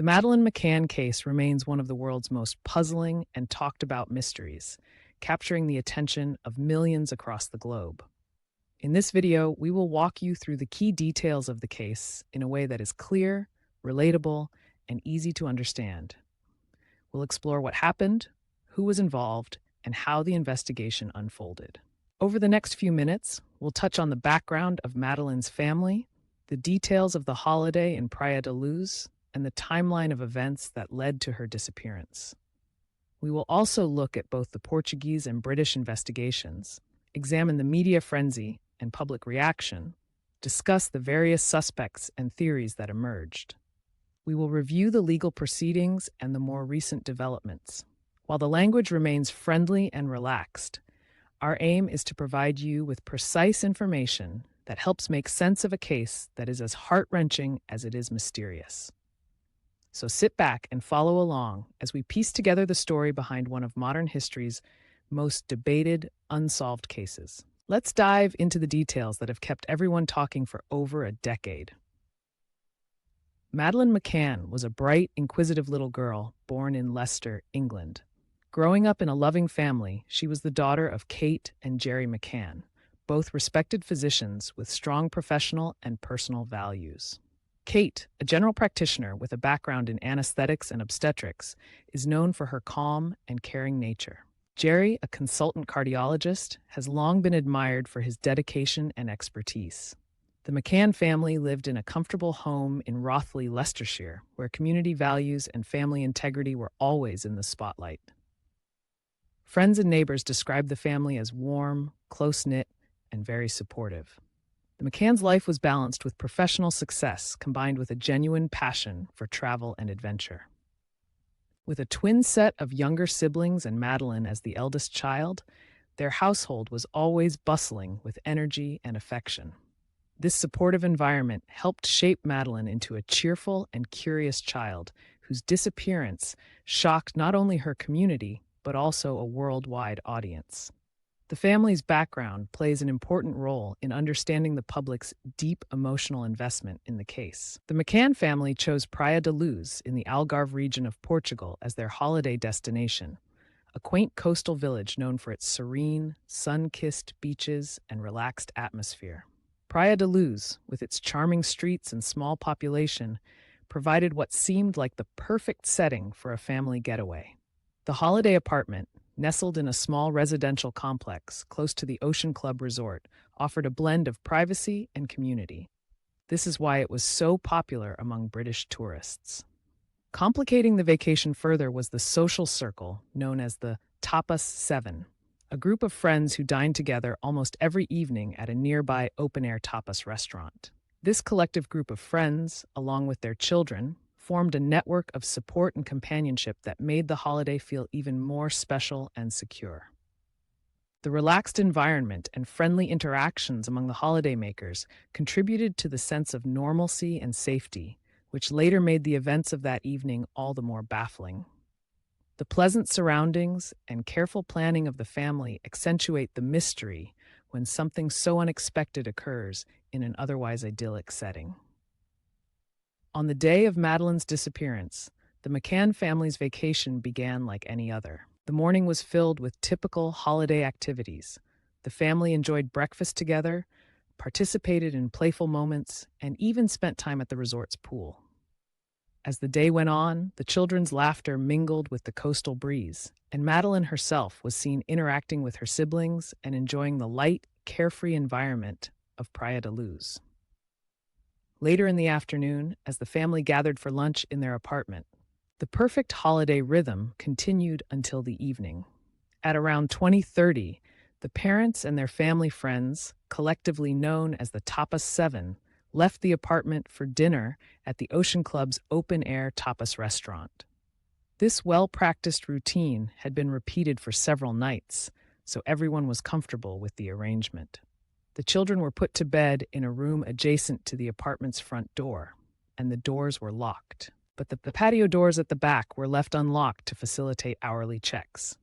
The Madeleine McCann case remains one of the world's most puzzling and talked about mysteries, capturing the attention of millions across the globe. In this video, we will walk you through the key details of the case in a way that is clear, relatable, and easy to understand. We'll explore what happened, who was involved, and how the investigation unfolded. Over the next few minutes, we'll touch on the background of Madeleine's family, the details of the holiday in Praia da Luz, and the timeline of events that led to her disappearance. We will also look at both the Portuguese and British investigations, examine the media frenzy and public reaction, discuss the various suspects and theories that emerged. We will review the legal proceedings and the more recent developments. While the language remains friendly and relaxed, our aim is to provide you with precise information that helps make sense of a case that is as heart-wrenching as it is mysterious. So sit back and follow along as we piece together the story behind one of modern history's most debated, unsolved cases. Let's dive into the details that have kept everyone talking for over a decade. Madeleine McCann was a bright, inquisitive little girl born in Leicester, England. Growing up in a loving family, she was the daughter of Kate and Jerry McCann, both respected physicians with strong professional and personal values. Kate, a general practitioner with a background in anesthetics and obstetrics, is known for her calm and caring nature. Jerry, a consultant cardiologist, has long been admired for his dedication and expertise. The McCann family lived in a comfortable home in Rothley, Leicestershire, where community values and family integrity were always in the spotlight. Friends and neighbors described the family as warm, close-knit, and very supportive. The McCann's life was balanced with professional success combined with a genuine passion for travel and adventure. With a twin set of younger siblings and Madeleine as the eldest child, their household was always bustling with energy and affection. This supportive environment helped shape Madeleine into a cheerful and curious child whose disappearance shocked not only her community, but also a worldwide audience. The family's background plays an important role in understanding the public's deep emotional investment in the case. The McCann family chose Praia da Luz in the Algarve region of Portugal as their holiday destination, a quaint coastal village known for its serene, sun-kissed beaches and relaxed atmosphere. Praia da Luz, with its charming streets and small population, provided what seemed like the perfect setting for a family getaway. The holiday apartment, nestled in a small residential complex close to the Ocean Club Resort, offered a blend of privacy and community. This is why it was so popular among British tourists. Complicating the vacation further was the social circle known as the Tapas 7, a group of friends who dined together almost every evening at a nearby open-air tapas restaurant. This collective group of friends, along with their children, formed a network of support and companionship that made the holiday feel even more special and secure. The relaxed environment and friendly interactions among the holidaymakers contributed to the sense of normalcy and safety, which later made the events of that evening all the more baffling. The pleasant surroundings and careful planning of the family accentuate the mystery when something so unexpected occurs in an otherwise idyllic setting. On the day of Madeleine's disappearance, the McCann family's vacation began like any other. The morning was filled with typical holiday activities. The family enjoyed breakfast together, participated in playful moments, and even spent time at the resort's pool. As the day went on, the children's laughter mingled with the coastal breeze, and Madeleine herself was seen interacting with her siblings and enjoying the light, carefree environment of Praia da Luz. Later in the afternoon, as the family gathered for lunch in their apartment, the perfect holiday rhythm continued until the evening. At around 20:30, the parents and their family friends, collectively known as the Tapas 7, left the apartment for dinner at the Ocean Club's open-air tapas restaurant. This well-practiced routine had been repeated for several nights, so everyone was comfortable with the arrangement. The children were put to bed in a room adjacent to the apartment's front door, and the doors were locked. But the patio doors at the back were left unlocked to facilitate hourly checks.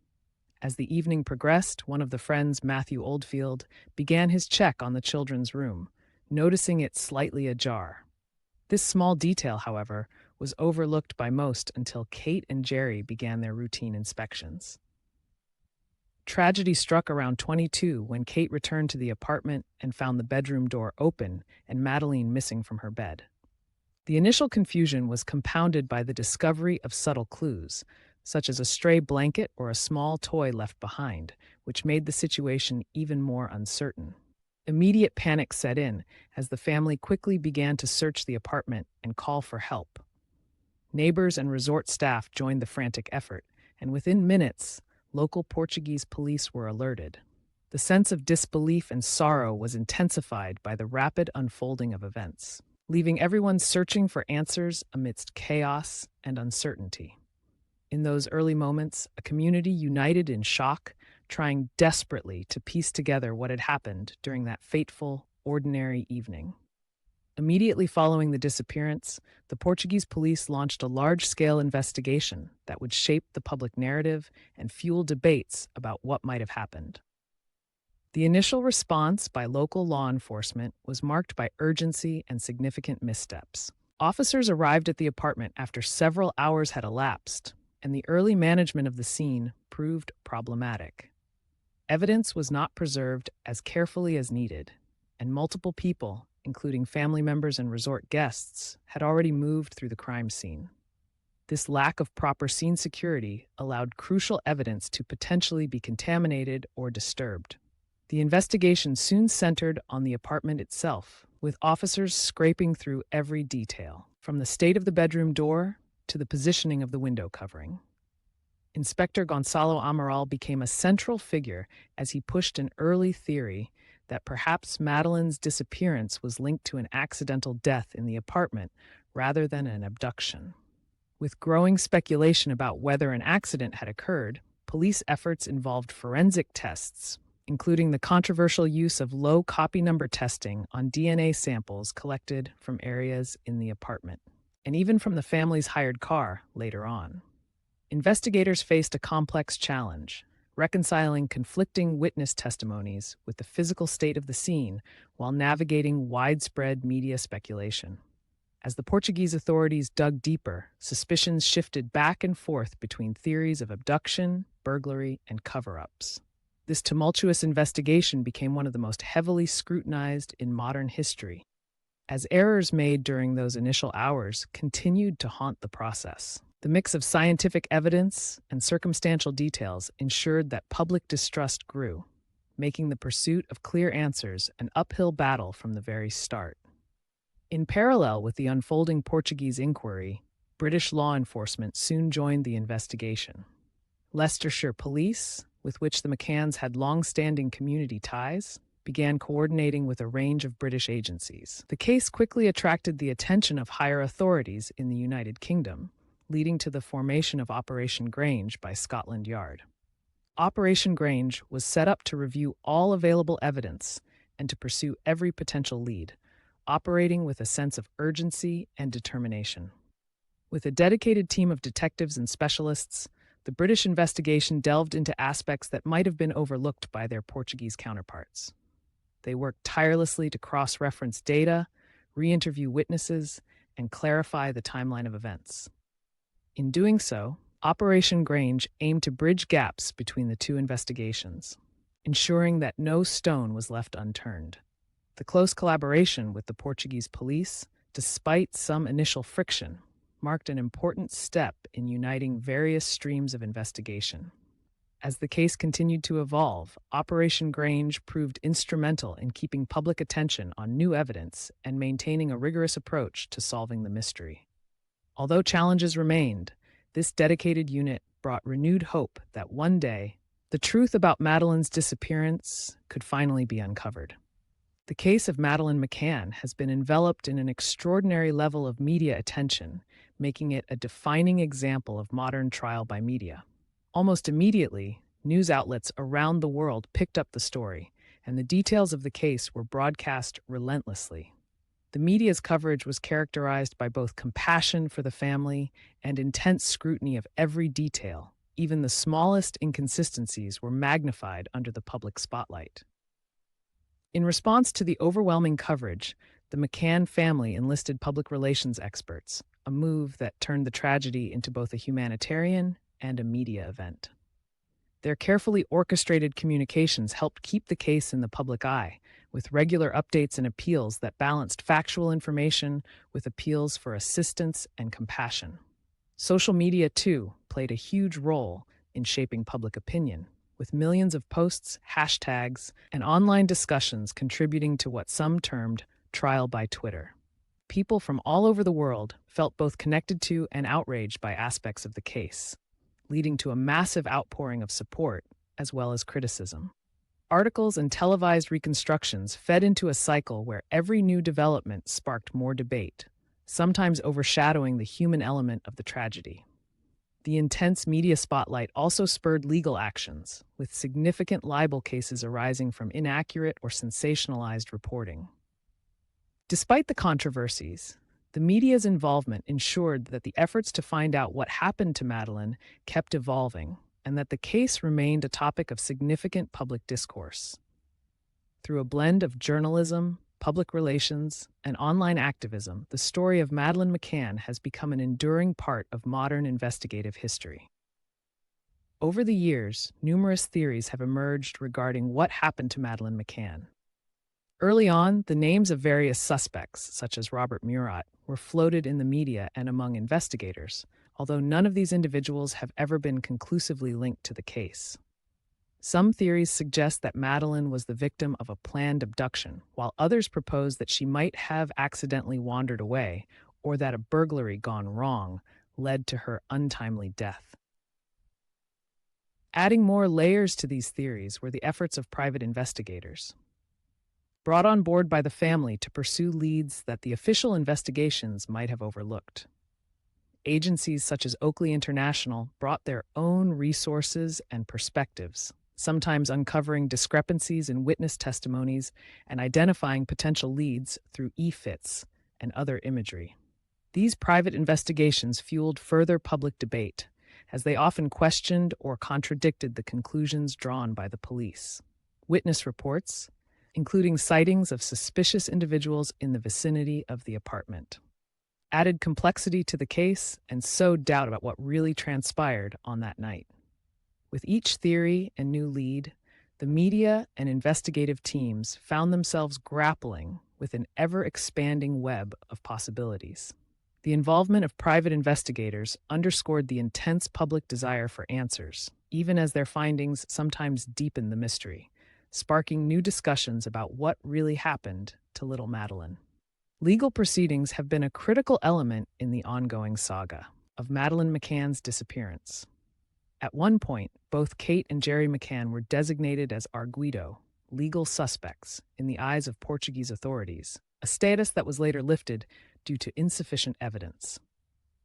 As the evening progressed, one of the friends, Matthew Oldfield, began his check on the children's room, noticing it slightly ajar. This small detail, however, was overlooked by most until Kate and Jerry began their routine inspections. Tragedy struck around 22 when Kate returned to the apartment and found the bedroom door open and Madeleine missing from her bed. The initial confusion was compounded by the discovery of subtle clues, such as a stray blanket or a small toy left behind, which made the situation even more uncertain. Immediate panic set in as the family quickly began to search the apartment and call for help. Neighbors and resort staff joined the frantic effort, and within minutes, local Portuguese police were alerted. The sense of disbelief and sorrow was intensified by the rapid unfolding of events, leaving everyone searching for answers amidst chaos and uncertainty. In those early moments, a community united in shock, trying desperately to piece together what had happened during that fateful, ordinary evening. Immediately following the disappearance, the Portuguese police launched a large-scale investigation that would shape the public narrative and fuel debates about what might have happened. The initial response by local law enforcement was marked by urgency and significant missteps. Officers arrived at the apartment after several hours had elapsed, and the early management of the scene proved problematic. Evidence was not preserved as carefully as needed, and multiple people, including family members and resort guests, had already moved through the crime scene. This lack of proper scene security allowed crucial evidence to potentially be contaminated or disturbed. The investigation soon centered on the apartment itself, with officers scraping through every detail, from the state of the bedroom door to the positioning of the window covering. Inspector Gonçalo Amaral became a central figure as he pushed an early theory that perhaps Madeleine's disappearance was linked to an accidental death in the apartment rather than an abduction. With growing speculation about whether an accident had occurred, police efforts involved forensic tests, including the controversial use of low copy number testing on DNA samples collected from areas in the apartment, and even from the family's hired car later on. Investigators faced a complex challenge, reconciling conflicting witness testimonies with the physical state of the scene while navigating widespread media speculation. As the Portuguese authorities dug deeper, suspicions shifted back and forth between theories of abduction, burglary, and cover-ups. This tumultuous investigation became one of the most heavily scrutinized in modern history, as errors made during those initial hours continued to haunt the process. The mix of scientific evidence and circumstantial details ensured that public distrust grew, making the pursuit of clear answers an uphill battle from the very start. In parallel with the unfolding Portuguese inquiry, British law enforcement soon joined the investigation. Leicestershire Police, with which the McCanns had long-standing community ties, began coordinating with a range of British agencies. The case quickly attracted the attention of higher authorities in the United Kingdom, leading to the formation of Operation Grange by Scotland Yard. Operation Grange was set up to review all available evidence and to pursue every potential lead, operating with a sense of urgency and determination. With a dedicated team of detectives and specialists, the British investigation delved into aspects that might have been overlooked by their Portuguese counterparts. They worked tirelessly to cross-reference data, re-interview witnesses, and clarify the timeline of events. In doing so, Operation Grange aimed to bridge gaps between the two investigations, ensuring that no stone was left unturned. The close collaboration with the Portuguese police, despite some initial friction, marked an important step in uniting various streams of investigation. As the case continued to evolve, Operation Grange proved instrumental in keeping public attention on new evidence and maintaining a rigorous approach to solving the mystery. Although challenges remained, this dedicated unit brought renewed hope that one day, the truth about Madeleine's disappearance could finally be uncovered. The case of Madeleine McCann has been enveloped in an extraordinary level of media attention, making it a defining example of modern trial by media. Almost immediately, news outlets around the world picked up the story, and the details of the case were broadcast relentlessly. The media's coverage was characterized by both compassion for the family and intense scrutiny of every detail. Even the smallest inconsistencies were magnified under the public spotlight. In response to the overwhelming coverage, the McCann family enlisted public relations experts, a move that turned the tragedy into both a humanitarian and a media event. Their carefully orchestrated communications helped keep the case in the public eye, with regular updates and appeals that balanced factual information with appeals for assistance and compassion. Social media, too, played a huge role in shaping public opinion, with millions of posts, hashtags, and online discussions contributing to what some termed trial by Twitter. People from all over the world felt both connected to and outraged by aspects of the case, leading to a massive outpouring of support as well as criticism. Articles and televised reconstructions fed into a cycle where every new development sparked more debate, sometimes overshadowing the human element of the tragedy. The intense media spotlight also spurred legal actions, with significant libel cases arising from inaccurate or sensationalized reporting. Despite the controversies, the media's involvement ensured that the efforts to find out what happened to Madeleine kept evolving, and that the case remained a topic of significant public discourse. Through a blend of journalism, public relations, and online activism, the story of Madeleine McCann has become an enduring part of modern investigative history. Over the years, numerous theories have emerged regarding what happened to Madeleine McCann. Early on, the names of various suspects, such as Robert Murat, were floated in the media and among investigators, although none of these individuals have ever been conclusively linked to the case. Some theories suggest that Madeleine was the victim of a planned abduction, while others propose that she might have accidentally wandered away, or that a burglary gone wrong led to her untimely death. Adding more layers to these theories were the efforts of private investigators, brought on board by the family to pursue leads that the official investigations might have overlooked. Agencies such as Oakley International brought their own resources and perspectives, sometimes uncovering discrepancies in witness testimonies and identifying potential leads through e-fits and other imagery. These private investigations fueled further public debate, as they often questioned or contradicted the conclusions drawn by the police. Witness reports, including sightings of suspicious individuals in the vicinity of the apartment, added complexity to the case and sowed doubt about what really transpired on that night. With each theory and new lead, the media and investigative teams found themselves grappling with an ever-expanding web of possibilities. The involvement of private investigators underscored the intense public desire for answers, even as their findings sometimes deepened the mystery, sparking new discussions about what really happened to little Madeleine. Legal proceedings have been a critical element in the ongoing saga of Madeleine McCann's disappearance. At one point, both Kate and Jerry McCann were designated as arguido, legal suspects, in the eyes of Portuguese authorities, a status that was later lifted due to insufficient evidence.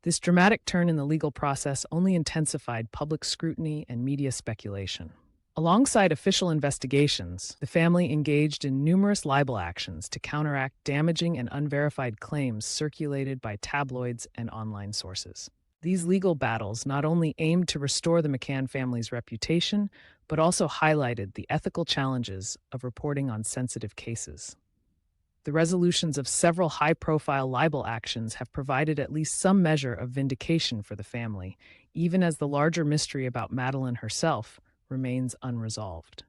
This dramatic turn in the legal process only intensified public scrutiny and media speculation. Alongside official investigations, the family engaged in numerous libel actions to counteract damaging and unverified claims circulated by tabloids and online sources. These legal battles not only aimed to restore the McCann family's reputation, but also highlighted the ethical challenges of reporting on sensitive cases. The resolutions of several high-profile libel actions have provided at least some measure of vindication for the family, even as the larger mystery about Madeleine herself remains unresolved.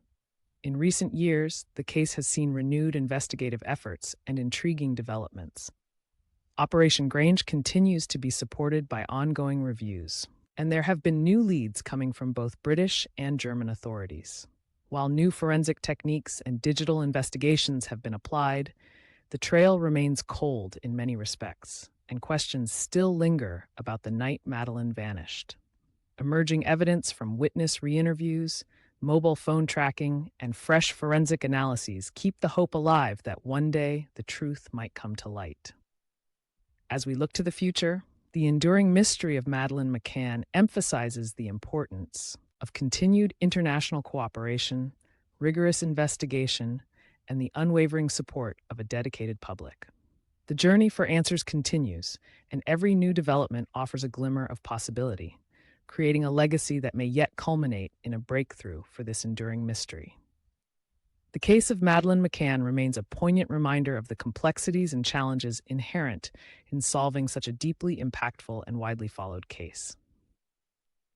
In recent years, the case has seen renewed investigative efforts and intriguing developments. Operation Grange continues to be supported by ongoing reviews, and there have been new leads coming from both British and German authorities. While new forensic techniques and digital investigations have been applied, the trail remains cold in many respects, and questions still linger about the night Madeleine vanished. Emerging evidence from witness re-interviews, mobile phone tracking, and fresh forensic analyses keep the hope alive that one day the truth might come to light. As we look to the future, the enduring mystery of Madeleine McCann emphasizes the importance of continued international cooperation, rigorous investigation, and the unwavering support of a dedicated public. The journey for answers continues, and every new development offers a glimmer of possibility, creating a legacy that may yet culminate in a breakthrough for this enduring mystery. The case of Madeleine McCann remains a poignant reminder of the complexities and challenges inherent in solving such a deeply impactful and widely followed case.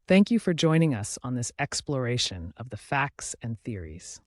Thank you for joining us on this exploration of the facts and theories.